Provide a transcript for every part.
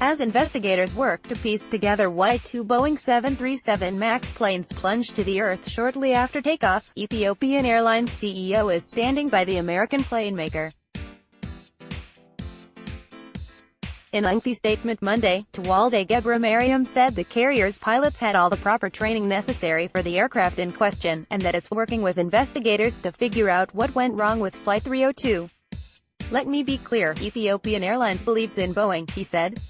as investigators work to piece together why two Boeing 737 MAX planes plunged to the earth shortly after takeoff. Ethiopian Airlines CEO is standing by the American plane maker. In a lengthy statement Monday, Tewolde GebreMariam said the carrier's pilots had all the proper training necessary for the aircraft in question, and that it's working with investigators to figure out what went wrong with Flight 302. "Let me be clear, Ethiopian Airlines believes in Boeing," he said.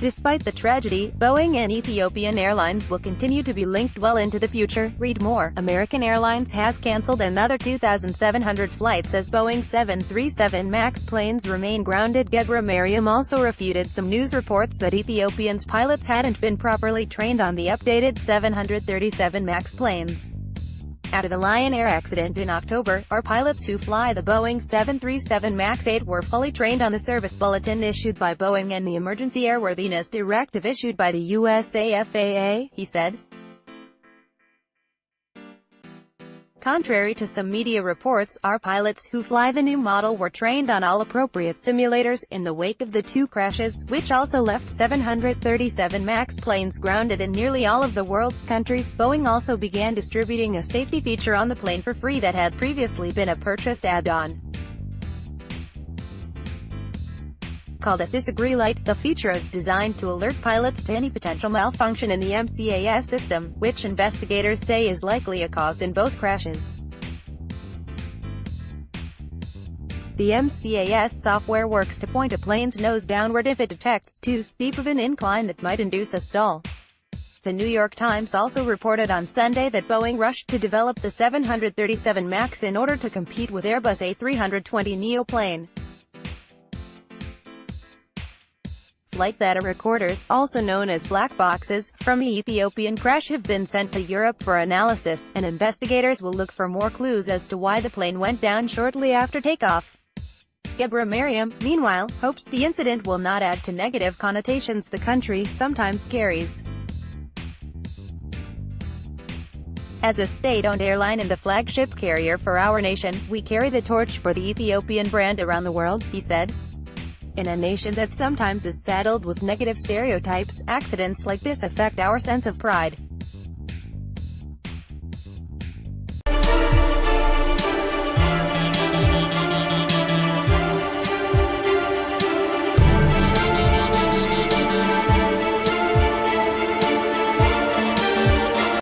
Despite the tragedy, Boeing and Ethiopian Airlines will continue to be linked well into the future. Read more. American Airlines has canceled another 2,700 flights as Boeing 737 MAX planes remain grounded. GebreMariam also refuted some news reports that Ethiopian's pilots hadn't been properly trained on the updated 737 MAX planes. After the Lion Air accident in October, our pilots who fly the Boeing 737 MAX 8 were fully trained on the service bulletin issued by Boeing and the emergency airworthiness directive issued by the USA FAA, he said. Contrary to some media reports, our pilots who fly the new model were trained on all appropriate simulators. In the wake of the two crashes, which also left 737 MAX planes grounded in nearly all of the world's countries, Boeing also began distributing a safety feature on the plane for free that had previously been a purchased add-on. Called a Disagree Light, the feature is designed to alert pilots to any potential malfunction in the MCAS system, which investigators say is likely a cause in both crashes. The MCAS software works to point a plane's nose downward if it detects too steep of an incline that might induce a stall. The New York Times also reported on Sunday that Boeing rushed to develop the 737 MAX in order to compete with Airbus A320neo plane. Flight data recorders, also known as black boxes, from the Ethiopian crash have been sent to Europe for analysis, and investigators will look for more clues as to why the plane went down shortly after takeoff. GebreMariam, meanwhile, hopes the incident will not add to negative connotations the country sometimes carries. As a state-owned airline and the flagship carrier for our nation, we carry the torch for the Ethiopian brand around the world, he said. In a nation that sometimes is saddled with negative stereotypes, accidents like this affect our sense of pride.